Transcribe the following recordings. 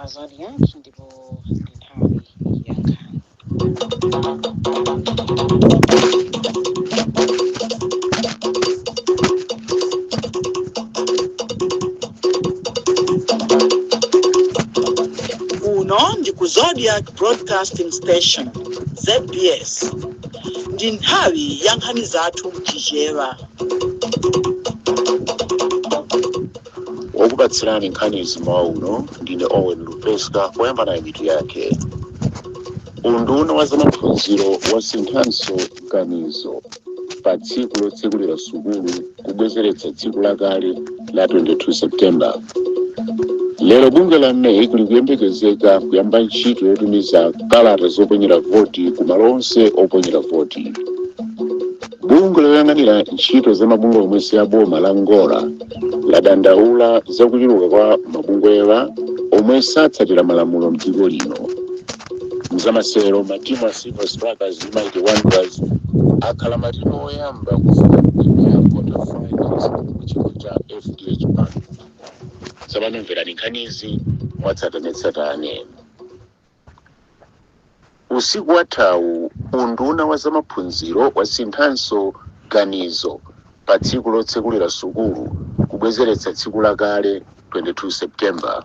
Zodiac ndipo ndi nthawi ya nkhani. Uno ndi ku Zodiac Broadcasting Station ZBS. Ndi nthawi ya nkhani zathu mchichewa. Okubatsirani nkhani zimwa uno ndine Owen Lupeska poyamba na mitu yake. Unduna wa zamaphunziro wasinthanso ganizo pa tsiku lotsekulira sukulu kubwezeretsa tsiku lakale la 22 Septemba. Lero bunge la MEC likuyembekezeka kuyamba ntchito yotumiza kalata zoponyera voti ku malo onse oponyera voti. Bunge loyang'anira ntchito za mabungwe omwe si aboma la Angola ladandaula zakuchuluka kwa mabungwewa omwe satsatira malamulo mdziko lino. Mzamasero matimu a Silver Strikers ndi Mighty Wanderers akhala matimu oyamba kufika ya quarter finals mu chikho cha FDH Bank. Sabanomverani nkhanizi mwatsatanetsatane. Usiku wathawu unduna wa zamaphunziro wasinthanso ganizo pa tsiku lotsekulira sukulu kubwezeretsa tsiku lakale 22 Septemba.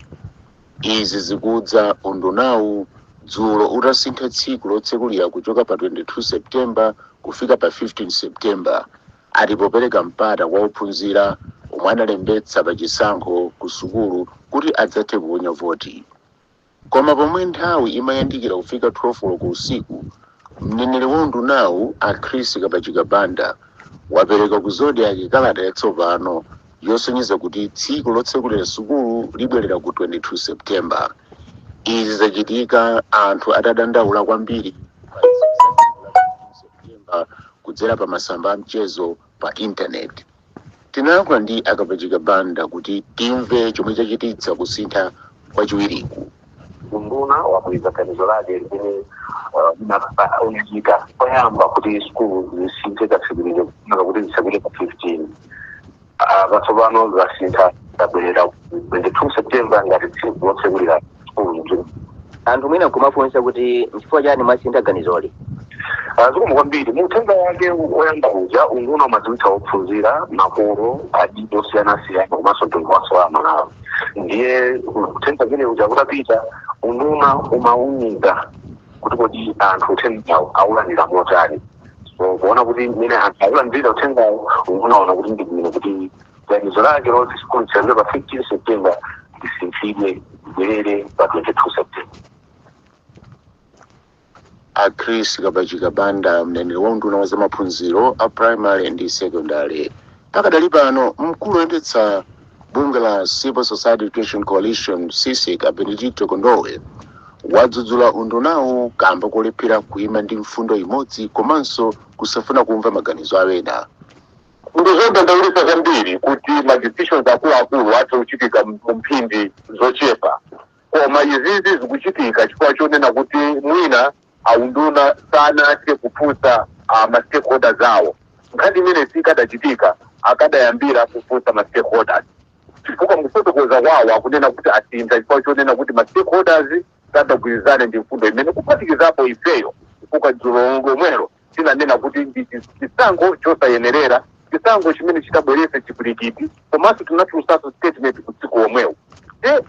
Izi zikudza undunawu dzulo utasintha tsiku lotsekulira kuchoka pa 22 Septemba kufika pa 15 Septemba alipopereka mpata kwa ophunzira omwe analembetsa pa chisankho ku sukulu kuti adzathe kuponya voti. Koma pomwe nthawi imayandikira kufika 12 koloko usiku, mneneri wa undunawu a Chris Kabachikabanda wapereka ku Zodiac kalata yatsopano yosonyeza kuti tsiku lotsekulira sukulu libwerera ku 22 Septemba. Izi zachitika anthu atadandaula kwambiri Septemba kudzera pa masamba a mchezo pa internet. Tinayankhula ndi Kabachikabanda kuti timve chomwe chachititsa kusintha kwachiwiriku. Unduna wakuiza ganizo lake limene unachita poyamba kuti skulu zisinthe katsikulire kuti zisakule pa 15. Patsopano zasintha tabwerera 22 Septemba ngati tsiku lotsekulira skulu. Anthu mwina kumafunsa kuti chifukwa chani mwasintha ganizoli? Zikomo kwambiri muthenga wake oyamba uja unduna umadziwitsa ophunzira makolo adindo osiyanasiyana komanso mtundu wonse wa malawi. Ndiye uthenga umene uja utapita unduna umawunika kuti kodi anthu uthengawo awulandira motani. So kuona kuti mmene anthu awulandira uthengawo unaona kuti ndi bwino kuti ganizo lake loti skulu zisakule pa 15 Septemba lisinthidwe libwerere pa 22 Septemba. A Chris Kabachikabanda mneneri wa unduna wa zamaphunziro a primary and secondary. Pakadali pano mkulu oyendetsa bunge la Civil Society Education Coalition CSEC a Benedicto Kondowe wadzudzula undunawu kamba kolephera kuyima ndi mfundo imodzi komanso kusafuna kumva maganizo awena. Ndizodandawulitsa kwambiri kuti ma-decisions akuluakulu athe kuchitika mphindi zochepa. Koma izizi zikuchitika chifukwa chonena kuti mwina aunduna sanathe kufunsa ma-stakeholders awo. Nkhani imene sikadachitika akadayambira kufunsa ma-stakeholders. Chifukwa mukufotokoza kwawo akunena kuti asintha chifukwa chonena kuti ma-stakeholders sadagwirizane ndi mfundo imene kuphatikizapo ifeyo. Chifukwa dzulo lomwelo tinanena kuti ndi chisankho chosayenerera, chisankho chimene chitabweretse chipwirikiti, komanso tinatulusanso statement ku tsiku lomwelo.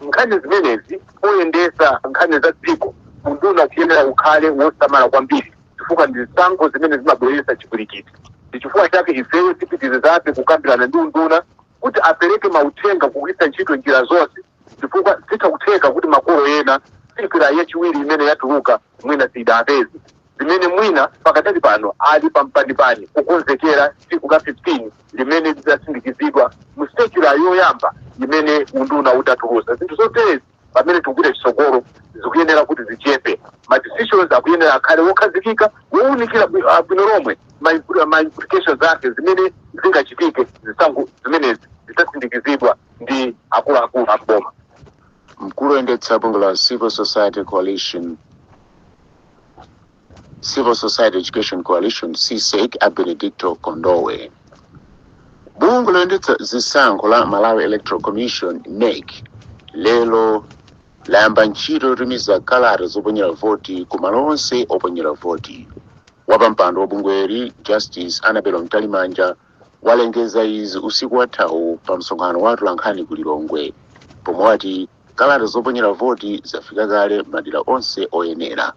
Nkhani zimenezi oyendesa nkhani za dziko unduna kuyenera ukhale wosamala kwambiri chifukwa ndi zisankho zimene zimabweretsa chipwirikiti. Ndi chifukwa chake ifeyo tipitirizabe kukambirana ndi unduna kuti apereke mauthenga kugwiritsa ntchito njira zonse chifukwa sithakutheka kuti makolo ena sikira yachiwiri imene yatuluka mwina sidapezi zimene mwina pakatali pano ali pampanipani kukonzekera tsiku la 15 limene lidasindikizidwa mu sekula yoyamba imene unduna utatulusa. Zinthu zoterezi pamene tikugwira chisogolo zikuyenera kuti zichepe. Ma-decisions akuyenera akhale wokhazikika wowunikira bwino lomwe ma implications zake zimene zingachitike zisankho zimenezi zitasindikizidwa ndi akuluakulu amboma. Mkulu oyendetsa bunge la Civil Society Education Coalition CSEC a Benedicto Kondowe. Bunge loyendetsa zisankho la Malawi Electoral Commission NEC lelo layamba ntchito yotumiza kalata zoponyera voti ku malo onse oponyera voti. Wapampando wa bungweri Justice Annabel Mtalimanja walengeza izi usiku wathawu pa msonkhano wa atolankhani ku Lilongwe, pomwe wati kalata zoponyera voti zafika kale madera onse oyenera.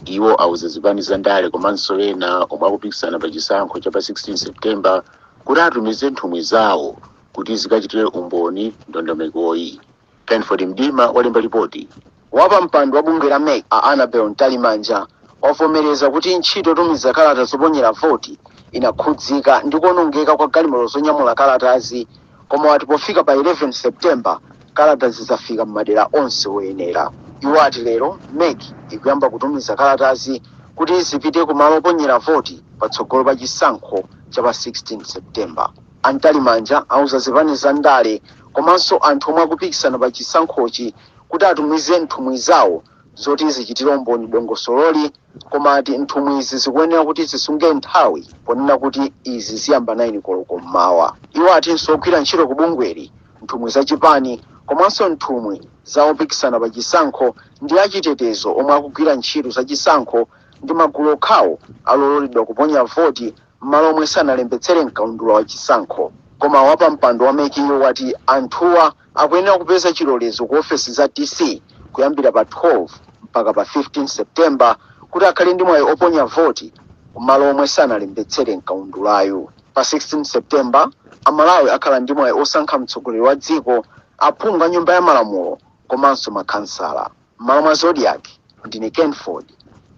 Iwo auza zipani za ndale komanso ena omwe akupikisana pa chisankho cha pa 16 Septemba kuti atumize nthumwi zawo kuti zikachitire umboni ndondomekoyi. Kenford Mdima walemba ripoti. Wapampando wa bungwe la MEC Annabel Mtalimanja wavomereza kuti ntchito yotumiza kalata zoponyera voti inakhudzika ndi kuonongeka kwa galimoto zonyamula kalatazi, koma wati pofika pa 11 Septemba kalata zizafika m'madera onse oyenera. Iwo ati lero MEC ikuyamba kutumiza kalatazi kuti zipite ku malo oponyera voti patsogolo pa chisankho cha pa 16 Septemba. Mtalimanja auza zipani za ndale komanso anthu omwe akupikisana pa chisankhochi kuti atumize nthumwi zawo zoti zichitire umboni dongosololi, koma ati nthumwizi zikuyenera kuti zisunge nthawi ponena kuti izi ziyamba 9 koloko mmawa. Iwo atinso ogwira ntchito ku bungweri, nthumwi za chipani komanso nthumwi za opikisana pa chisankho ndi achitetezo omwe akugwira ntchito za chisankho ndi magulu okhawo alololedwa kuponya voti m'malo omwe sanalembetsere mkaundula wa chisankho. Koma wapampando wa MEC wati anthuwa akuyenera kupeza chilolezo ku ofesi za DC kuyambira pa 12 mpaka pa 15 Septemba kuti akhale ndi mwayi oponya voti kumalo omwe sanalembetsere mkaundulayo. Pa 16 Septemba amalawi akhala ndi mwayi osankha mtsogoleri wa dziko, aphungu a nyumba ya malamulo komanso makhansala. M'malo mwa Zodiac, ndine Kenford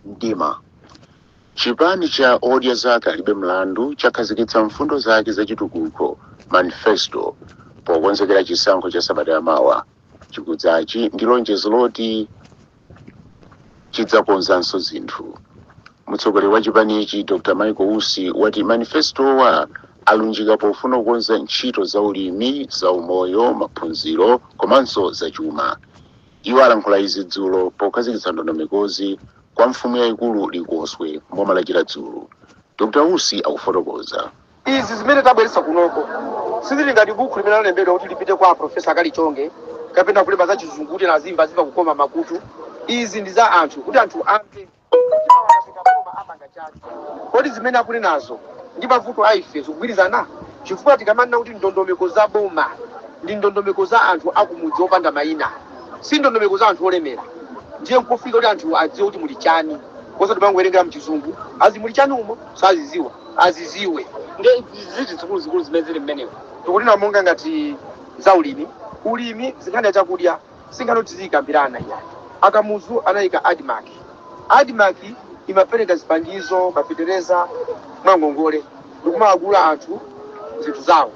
Mdima. Chipani cha Odya Zaka alibe mlandu chakhazikitsa mfundo zake za chitukuko manifesto pokonzekera chisankho cha Sabata yamawa. Chikudzachi ndi lonjezo loti chidzakonzanso zinthu. Mtsogoleri wa chipanichi Dr. Michael Usi wati manifestowa alunjika pofuna kukonza ntchito za ulimi, za umoyo, maphunziro komanso za chuma. Iwo alankhula izi dzulo pokhazikitsa ndondomekozi kwa mfumu yayikulu Likoswe mboma la Chiradzulu. Dr. Usi akufotokoza. Izi zimene tabweretsa kunoko sizili ngati buku limene lalembedwa kuti lipite kwa Profesa Kalichonge kapena kulemba za chizungu kuti nazimva ziva kukoma makutu. Izi ndi za anthu kuti anthu amve koma apanga chake. Kodi zimene akuli nazo ndi mavuto aife zikugwirizana, chifukwa tikamanena kuti ndondomeko za boma ndi ndondomeko za anthu akumudzi opanda mayina, si ndondomeko za anthu olemera. Ndiye nkufika kuti anthu adziwe kuti muli chani, kosati bangowerengera mchizungu azi muli chani umo saziziwa aziziwe. Nde ziti zikulu zimene zili mmenewo tikunena monga ngati za ulimi zinkhani ya chakudya singanoti zikambirana iya. Akamuzu anayika ADMAC imapereka zipangizo mapitereza mwangongole ndikumagula anthu zinthu zawo.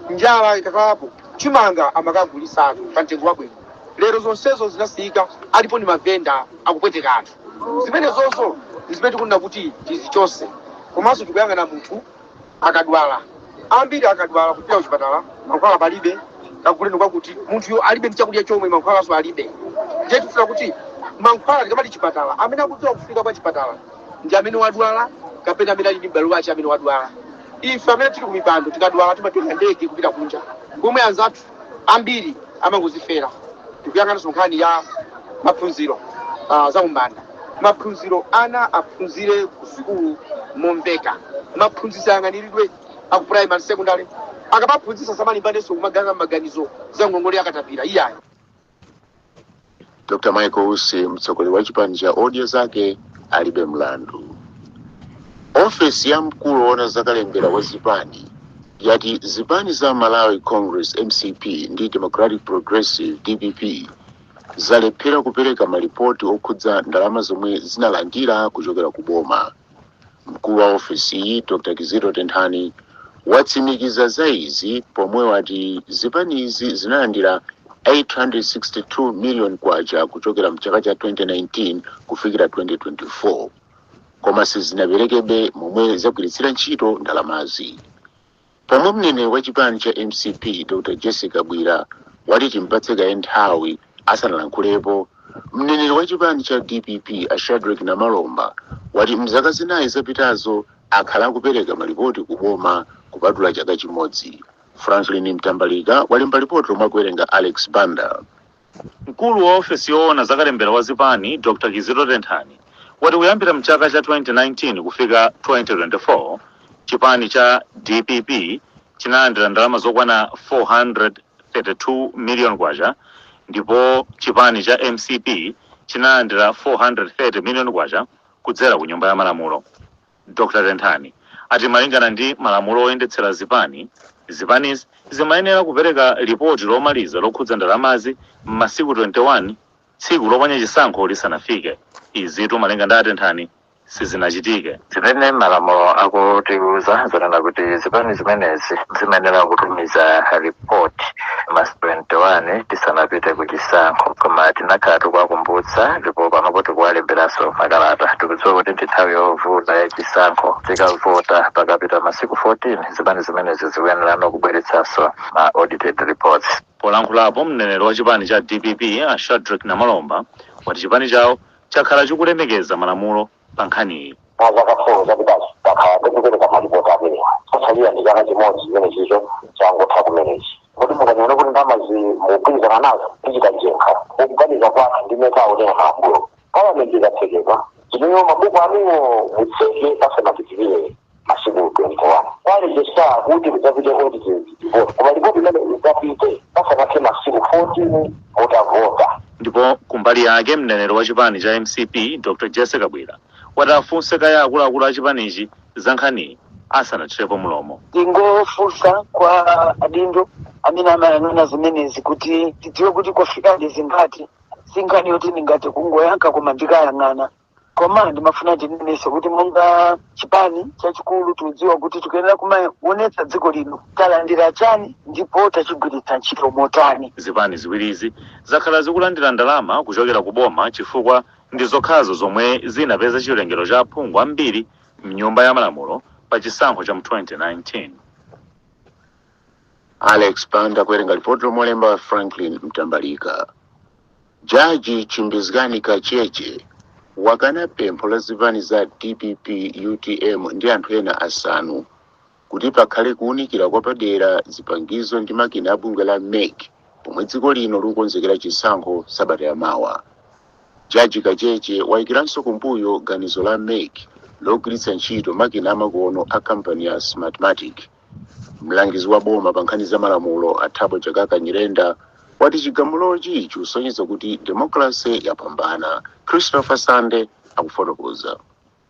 Njala ikakalapo chimanga amakagulisa anthu pa mtengo wabwino. Lero zonsezo zinasiyika alipo ndi mavenda akupweteka anthu. Zimene zonso zimene tikunena kuti tizichose. Komanso tikuyang'ana munthu akadwala, ambiri akadwala kupita kuchipatala mankhwala palibe, kakuleni kwakuti munthuyo alibe ndi chakudya chomwe mankhwalaso alibe. Ndiye tifuna kuti mankhwala tikamati chipatala amene akudziwa kufika kwa chipatala ndi amene wadwala kapena amene ali ndi m'bale wace amene wadwala. Ife amene tili kumipando tikadwala timatenga ndege kupita kunja, komwe anzathu ambiri amangozifera. Tikuyang'ana nkhani ya maphunziro za umbanda. Maphunziro ana aphunzire ku sukulu momveka, maphunziro ayang'aniridwe aku primary secondary, akamaphunzisa samalimbanenso kumaganga maganizo za ngongole yakatapira iyayi. Dr. Michael Usi, mtsogoleri wa chipani cha Odya Zake, alibe mlandu. Ofesi ya mkulu woona zakalembera wa zipani yati zipani za Malawi Congress MCP ndi Democratic Progressive DPP zalephera kupereka malipoti okhudza ndalama zomwe zinalandira kuchokera ku boma. Mkulu wa ofesi iyi Dr. Kizito Tenthani watsimikiza za izi pomwe wati zipani izi zinalandira 862 million kwacha kuchokera mchaka cha 2019 kufikira 2024, koma sizinaperekebe momwe zagwiritsira ntchito ndalamazi. Pomwe mneneri wa chipani cha MCP Dr. Jessica Bwira wati chimpatseka nthawi asanalankulepo, mneneri wa chipani cha DPP Shadrack Namalomba wati mzaka zinayi zapitazo akhala kupereka malipoti kuboma kupatula chaka chimodzi. Franklin Mtambalika walemba ripoti lomwe akuwerenga Alex Banda. Mkulu wa ofesi yoona zakalembera wa zipani Dr. Kizito Tenthani wati kuyambira mchaka cha 2019 kufika 2024 chipani cha DPP chinalandira ndalama zokwana 432 million kwacha, ndipo chipani cha MCP chinalandira 430 million kwacha kudzera ku nyumba ya malamulo. Dr. Tenthani ati malingana ndi malamulo oyendetsera zipanizi zimayenera kupereka ripoti lomaliza lokhudza ndalamazi m'masiku 21 tsiku lopanya chisankho lisanafike. Izitu malinga ndi Tenthani sizinachitike. Zimene malamulo akutiuza zonena kuti zipani zimenezi zimayenera kutumiza report masiku 21 tisanapite ku chisankho, koma tinakhala tikuwakumbutsa ndipo panopo tikuwalemberanso makalata. Tikudziwa kuti ndi nthawi yovuta ya chisankho, tikavota pakapita masiku 14 zipani zimenezi zikuyenera kubweretsanso ma audited reports. Polankhulapo mneneri wa chipani cha DPP Shadrack Namalomba wati chipani chawo chakhala chikulemekeza malamulo pa nkhaniyi. Zakafundo zakudai takhala tikupereka malipoti amenewa kusalira ndi chaka chimodzi chimene chicho changotha kumenechi kuti mukanena kuti ndamazi mugwirizana nazo tichitajenkha ukuganiza kwathu ndimekaonera malamulo palamenti ikatsekedwa chimene mabuku amenewo mutseke pasanapitirire masiku 21 kwalejesa kuti kudzapite audited report koma ripoti imene idzapite pasanathe masiku 14 mutavota. Ndipo kumbali yake mneneri wa chipani cha MCP Dr. Jesse Kabwira wati afunse kaya akuluakulu a chipanichi za nkhaniyi asanatherepo mulomo. Tingofunsa kwa adindo amene amayang'ana zimenezi kuti tidziwe kuti kwafikadi zingati sinkhani yoti ndingati kungoyankha koma ndikayang'ana. Koma ndimafuna ndinenese kuti monga chipani chachikulu tidziwa kuti tikuyenera kumaonetsa dziko lino talandira chani ndipo tachigwiritsa ntchito motani. Zipani ziwirizi zakhala zikulandira ndalama kuchokera ku boma chifukwa ndi zokhazo zomwe zinapeza chiwerengero cha aphungu ambiri mnyumba ya malamulo pa chisankho cha 2019. Alex Panda kuwerenga ripoti lomolemba Franklin Mtambalika. Jaji Chimbizgani Kacheche wakana pempho la zipani za DPP UTM ndi anthu ena asanu kuti pakhale kuwunikira kwapadera zipangizo ndi makina abungwe la MEC pomwe dziko lino likukonzekera chisankho sabata yamawa. Jaji Kacheche wayikiranso kumbuyo ganizo la MEC logwiritsa ntchito makina amakono a kampani ya Smartmatic. Mlangizi wa boma pa nkhani za malamulo Athabo Chakaka Nyirenda wati chigamulochi chikusonyeza kuti demokrasi yapambana. Christopher Sande akufotokoza.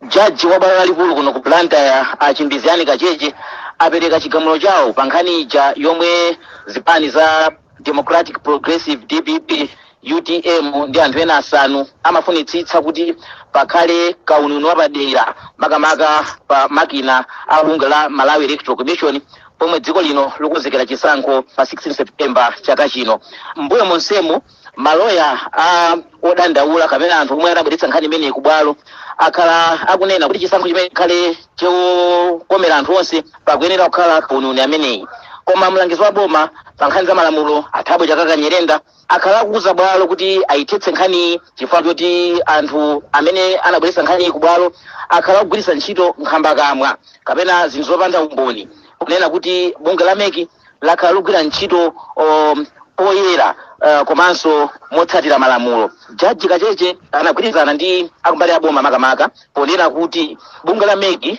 Jaji wa bwalo lalikulu kuno ku Blantyre Chimbizgani Kacheche apereka chigamulo chawo pa nkhani ija yomwe zipani za Democratic Progressive DPP UTM ndi anthu ena asanu amafunitsitsa kuti pakhale kaununi wapadera makamaka pa makina a bungwe la Malawi Electoral Commission pomwe dziko lino likukonzekera chisankho pa 16 September chaka chino. Mbuyo monsemu maloya odandaula kapena anthu omwe anabweretsa nkhani imeneyi ku bwalo akhala akunena kuti chisankho chimene khale chokomera anthu onse pakuyenera kukhala kaununi ameneyi. Koma mlangizi wa boma pa nkhani za malamulo Athabo Chakaka Nyirenda akhala akuza bwalo kuti ayithetse nkhani chifukwa choti anthu amene anabweretsa nkhani ku bwalo akhala kugwiritsa ntchito nkhamba kamwa kapena zinthu zopanda umboni kunena kuti bungwe la MEC lakhala lugwira ntchito oyera komanso motsatira malamulo. Jaji Kacheche anagwirizana ndi akumbali a boma makamaka ponena kuti bungwe la MEC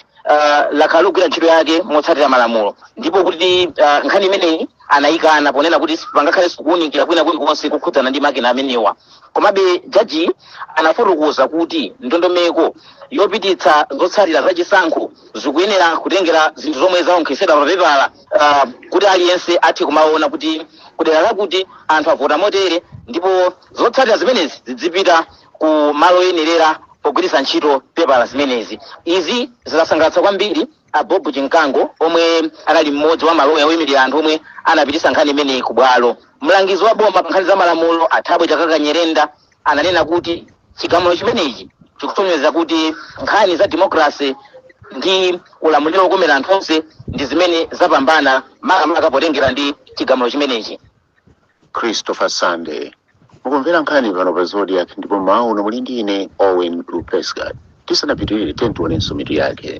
lakhala lugwira ntchito yake motsatira malamulo ndipo kuti nkhani imeneyi anayikana ponena kuti pangakhale sikuwunikira kwina kulikonse kukhudzana ndi makina amenewa. Komabe jaji anafotokoza kuti ndondomeko yopititsa zotsatira za chisankho zikuyenera kutengera zinthu zomwe zaonkhesera papepala kuti aliyense athe kumaona kuti kudera lakuti anthu avota motere ndipo zotsatira zimenezi zidzipita ku malo oyenerera pogwiritsa ntchito pepala zimenezi. Izi zidasangalatsa kwambiri a Bob Chinkango omwe anali mmodzi wa maloya oyimirira anthu omwe anapititsa nkhani imeneyi ku bwalo. Mlangizi wa boma pa nkhani za malamulo Athabo Chakaka Nyirenda ananena kuti chigamulo chimenechi chikusonyeza kuti nkhani za demokrasi ndi ulamuliro okomera anthu onse ndi zimene zapambana makamaka potengera ndi chigamulo chimenechi. Christopher Sande mukumvera nkhani pano pa Zodiac ndipo mawu muli ndi ine Owen Lupeska. Tisanapitirire tentionenso mitu yake.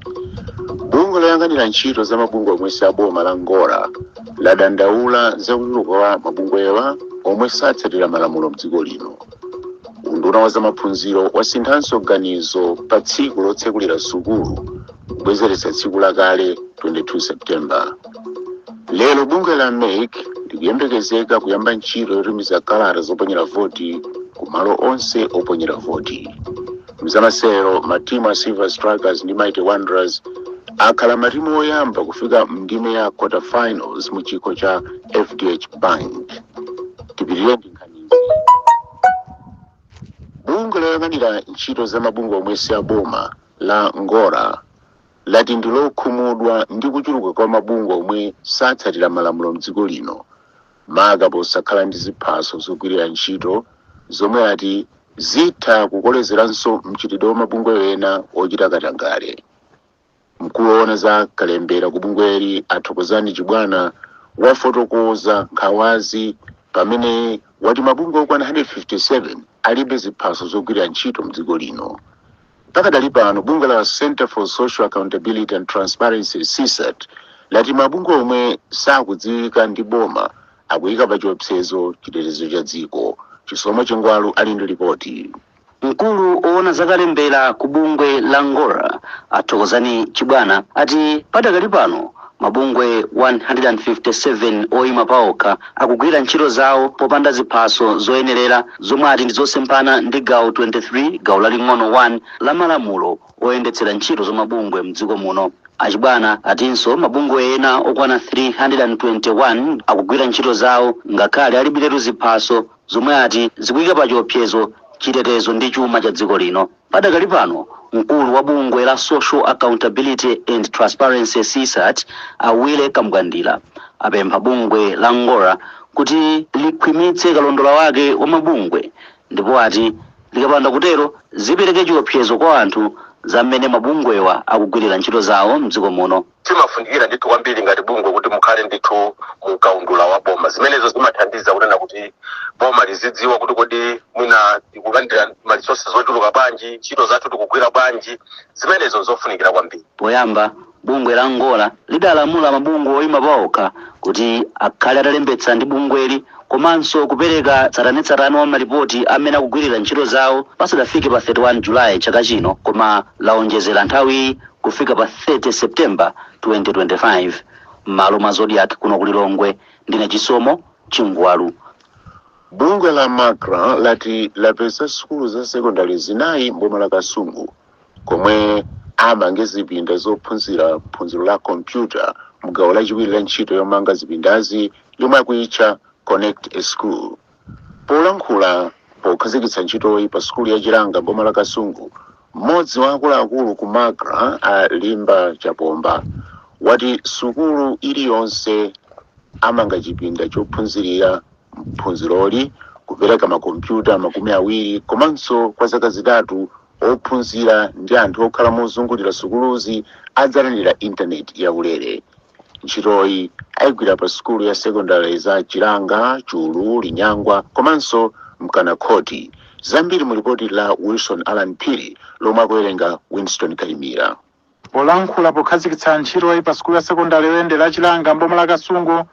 Bungwe loyang'anira ntchito za mabungwe omwe si aboma la Ngora ladandaula za kuchuluka kwa mabungwewa omwe satsatira malamulo mdziko lino. Unduna wa zamaphunziro wasinthanso ganizo pa tsiku lotsekulira sukulu kubwezeretsa tsiku lakale 22 Septemba. Lero bungwe la MEC likuyembekezeka kuyamba ntchito yotumiza kalata zoponyera voti ku malo onse oponyera voti. Mzamasero matimu a Silver Strikers ndi Mighty Wanderers akhala matimu oyamba kufika mndime ya quarter finals mu chikho cha FDH Bank. Tipirire ndi nkhanizi. Bungwe loyang'anira ntchito za mabungwe omwe si aboma la Ngora lati ndi lokhumudwa ndi kuchuluka kwa mabungwe omwe satsatira malamulo mdziko lino, maga posakhala ndi ziphaso zogwirira ntchito zomwe ati zitha kukolezeranso mchitidwe wa mabungwe ena ochita katangale. Mkulu woona za kalembera ku bungweli Athokozani Chibwana wafotokoza nkhawazi pamene wati mabungwe okwana 157 alibe ziphaso zogwirira ntchito mdziko lino. Pakadali pano bungwe la Center for Social Accountability and Transparency CSAT lati mabungwe omwe sakudziwika ndi boma akuyika pa chiopsezo chitetezo cha dziko. Chisomo Chingwalu ali ndi ripoti. Mkulu oona zakalembera ku bungwe la Ngora Athokozani Chibwana ati padakali pano mabungwe 157 oyima paokha akugwira ntchito zawo popanda ziphaso zoyenerera zomwe ati ndi zosempana ndi gawo 23 gawo laling'ono 1 la malamulo oyendetsera ntchito zomabungwe mdziko muno. Achibwana atinso mabungwe ena okwana 321 akugwira ntchito zawo ngakhale alibiretu ziphaso zomwe ati zikuyika pa chiopsezo chitetezo ndi chuma cha dziko lino. Padakali pano mkulu wa bungwe la Social Accountability and Transparency CSAT Awile Kamgandila apempha bungwe la Ngora kuti likhwimitse kalondola wake wa mabungwe ndipo ati likapanda kutero zipereke chiopsezo kwa anthu zamene mabungwewa akugwirira ntchito zawo mdziko muno. Timafunikira ndithu kwambiri ngati bungwe kuti mukhale ndithu mukaundula wa boma. Zimenezo zimathandiza kunena kuti boma lizidziwa kuti kodi mwina tikulandira resources zochuluka bwanji, ntchito zathu tikugwira bwanji. Zimenezo zofunikira kwambiri. Poyamba bungwe la Ngora lidalamula mabungwe oyima paokha kuti akhale atalembetsa ndi bungweli komanso kupereka tsatanetsatane wa malipoti amene akugwirira ntchito zawo pasadafike pa 31 Julayi chaka chino, koma laonjezera nthawi kufika pa 30 Septemba 2025. Malo mwa Zodiac kuno ku Lilongwe ndine Chisomo Chingwalu. Bungwe la Makra lati lapeza sukulu za sekondari zinayi mboma la Kasungu komwe amange zipinda zophunzira phunziro la kompyuta mgawo lachiwiri la ntchito yomanga zipindazi yomwe akuyitcha Connect a School. Polankhula pokhazikitsa ntchitoyi pa sukulu ya Chilanga mboma la Kasungu, mmodzi wa akuluakulu ku Makra Limba Chapomba wati sukulu iliyonse amanga chipinda chophunzirira mphunziroli kupereka makompyuta 20 komanso kwa zaka zitatu ophunzira ndi anthu okhala mozungulira sukuluzi adzalandira intaneti yaulere. Ntchitoyi ayigwira pa sukulu ya sekondari za Chilanga, Chulu, Linyangwa komanso Mkanakhoti. Zambiri mu ripoti la Wilson Alan Phiri lomwe akuwerenga Winston Kalimira. Polankhula pokhazikitsa ntchitoyi pa sukulu ya sekondari yoyendera la Chilanga mboma la Kasungu,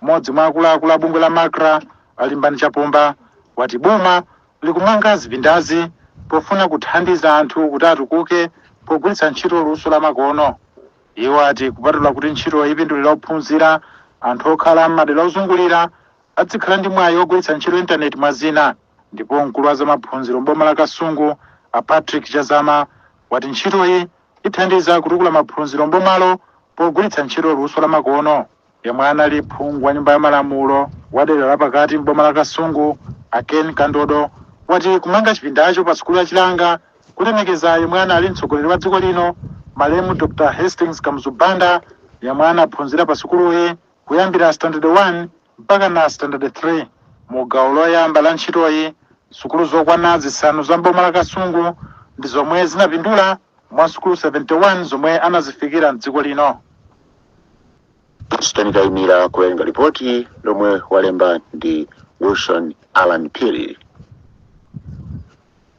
mmodzi mwa akuluakulu a bungwe la Makra Alimbani Chapomba wati boma likumanga zipindazi pofuna kuthandiza anthu kuti atukuke pogwiritsa ntchito luso la makono. Iwo ati kupatula kuti ntchito ipindulira ophunzira, anthu okhala m'madera ozungulira adzikhala ndi mwayi ogwiritsa ntchito intaneti mwa zina. Ndipo mkulu wa zamaphunziro mboma la Kasungu a Patrick Chazama wati ntchitoyi ithandiza kutukula maphunziro mbomalo pogwiritsa ntchito luso la makono. Yemwe anali phungu wa nyumba ya malamulo wa dera lapakati mboma la Kasungu Ken Kandodo wati kumanga chipindacho pa sukulu ya Chilanga kulemekeza yemwe anali mtsogoleri wa dziko lino Malemu Dr. Hastings Kamzubanda yemwe anaphunzira pa sukuluyi kuyambira standard 1 mpaka na standard 3. Mu gawo loyamba la ntchitoyi sukulu zokwana zisanu za mboma la Kasungu ndi zomwe zinapindula mwa sukulu 71 zomwe anazifikira mdziko lino. Winston Kalimira kuwerenga ripoti lomwe walemba ndi Wilson Alan Phiri.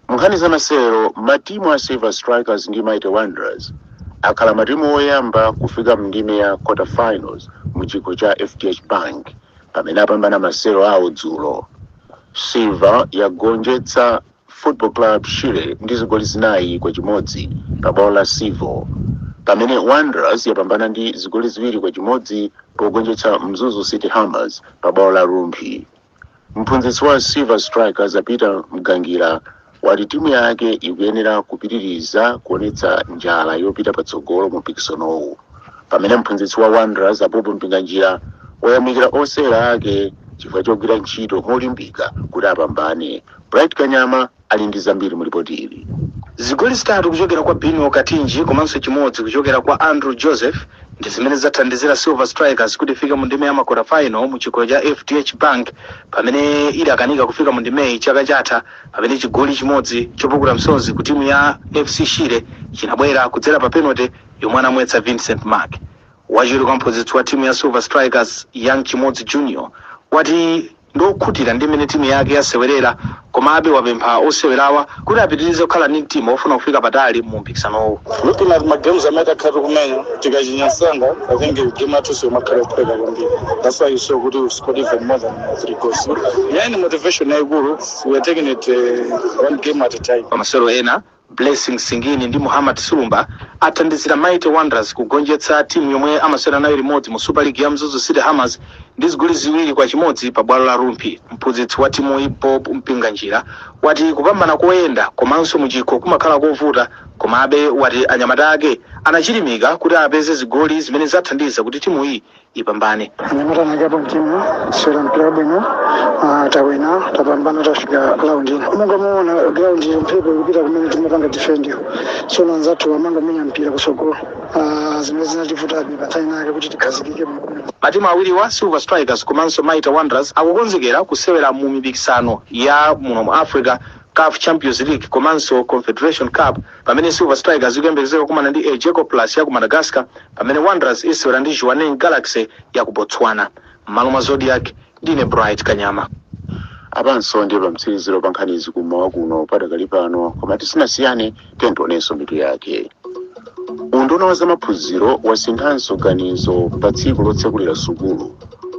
Nkhani za masewero, matimu a Silver Strikers ndi Mighty Wanderers akhala matimu oyamba kufika mndime ya quarter finals mu chikho cha FDH Bank pamene apambana masewero awo dzulo. Silver yagonjetsa Football Club Shire ndi zigoli zinayi kwa chimodzi pa bwalo la Sivo, pamene Wanderers yapambana ndi zigoli ziwiri kwa chimodzi pogonjetsa Mzuzu City Hammers pa bwalo la Rumphi. Mphunzitsi wa Silver Strikers Peter Mgangira wati timu yake ikuyenera kupitiriza kuonetsa njala yopita patsogolo mu mpikisanowu, pamene mphunzitsi wa Wanderers Apopo Mpinganjira wayamikira osewera ake chifukwa chogwira ntchito molimbika kuti apambane. Bright Kanyama ali ndi zambiri mu ripoti ili. Zigoli zitatu kuchokera kwa Bino Katinji komanso chimodzi kuchokera kwa Andrew Joseph ndi zimene zathandizira Silver Strikers kuti ifike mu ndime ya makota final mu chikolo cha FDH Bank, pamene idakanika kufika mu ndime chaka chatha, pamene chigoli chimodzi chopukula msozi ku timu ya FC Shire chinabwera kudzera pa penalty yomwe anamwetsa Vincent Mark. Wachiwiri kwa mphunzitsi wa timu ya Silver Strikers Young Chimodzi Junior wati ndokhutira ndi mmene timu yake yasewerera, komabe wapempha osewerawa kuti apitirize kukhala ndi timu ofuna kufika patali mu mpikisanowo. Looking at my games amene akhati kumenya tikachinyasanga, I think game athu siyomakhala kupheka kwambiri. That's why you saw kuti we scored even more than 3 goals. Yeah, ni motivation yayikulu. We are taking it one game at a time. Pamasewero ena Blessing Singini ndi Muhammad Sulumba athandizira Mighty Wanderers kugonjetsa timu yomwe amasewera nayo limodzi mu Super League ya Mzuzu City Hammers ndi zigoli ziwiri kwa chimodzi pa bwalo la Rumphi. Mphunzitsi wa timu ipo Mpinganjira wati kupambana koyenda komanso muchikho kumakhala kovuta, komabe wati anyamata ake anachilimika kuti apeze zigoli zimene zathandiza kuti timu iyi ipambane. Anyamata anakapo mtimu sera mpira bwino, tawina tapambana tafika ground ino. Munga muona ground iyo mphepo ikupita kumene timapanga defend yo. So nanzatu amanga menya mpira kusogolo. Zimene zinativuta patsaina yake kuti tikhazikike mu. Matimu awiri wa Silver Strikers komanso Mighty Wanderers akukonzekera kusewera mu mipikisano ya muno mu Africa CAF Champions League komanso Confederation Cup, pamene Silver Strikers ikuyembekezeka kumana ndi Ejeko Plus ya ku Madagascar, pamene Wanderers isewera ndi Jwaneng Galaxy ya ku Botswana. Maluma Zodiac ndine Bright Kanyama. Abanso ndi pamtsiriziro pa nkhanizi kummawa kuno padakali pano, koma tisanasiyane tionenso mitu yake. Unduna wa zamaphunziro wasinthanso ganizo pa tsiku lotsekulira sukulu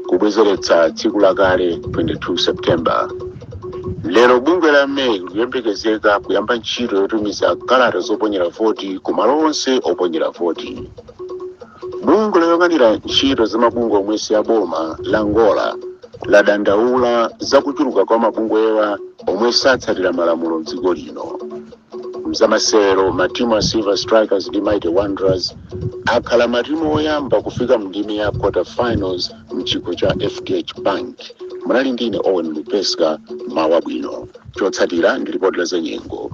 kubwezeretsa tsiku lakale 22 September. Lero bungwe la MEC likuyembekezeka kuyamba ntchito yotumiza kalata zoponyera voti ku malo onse oponyera voti. Bungwe loyang'anira ntchito za mabungwe omwe si aboma la Angola ladandaula za kuchuluka kwa mabungwewa omwe satsatira malamulo m'dziko lino. Mzamasero matimu a Silver Strikers ndi Mighty Wanderers akhala matimu oyamba kufika mndime ya quarter finals mchikho cha FDH Bank. Munali ndine Owen Lupeska, mawa bwino. Chotsatira ndi ripoti la zanyengo.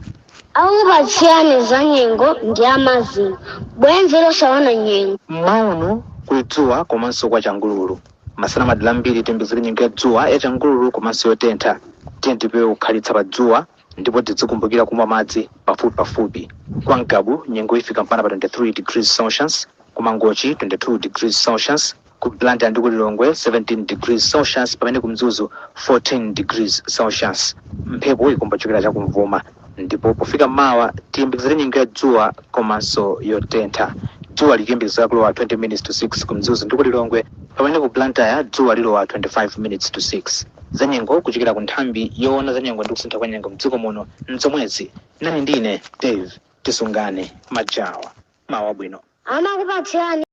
Aupatsirani zanyengo ndi amazi bwenzi losaona nyengo. Mauno kuidzuwa komanso kwa changululu. Masana madala mbiri tembezera nyengo ya dzuwa ya changululu komanso yotentha. Tipewe kukhalitsa pa dzuwa ndipo tizikumbukira kumwa madzi pafupi. Kwa Nkabu nyengo ifika mpaka pa 23 degrees Celsius, ku Mangochi 22 degrees Celsius, ku Blantyre ndi ku Lilongwe 17 degrees Celsius, pamene ku Mzuzu 14 degrees Celsius. Mphepo ikumbachokera chakumvuma, ndipo pofika mawa tiyembekezere nyengo ya dzuwa komanso yotentha. Dzuwa likuyembekezeka kulowa 20 minutes to 6 ku Mzuzu ndi ku Lilongwe, pamene ku Blantyre dzuwa lilowa 25 minutes to 6. Zanyengo kuchokera ku nthambi yoona zanyengo ndi kusintha kwa nyengo mdziko muno mzomwezi. Nani ndine Dave Tisungane Majawa, mawa bwino. Amakupatsirani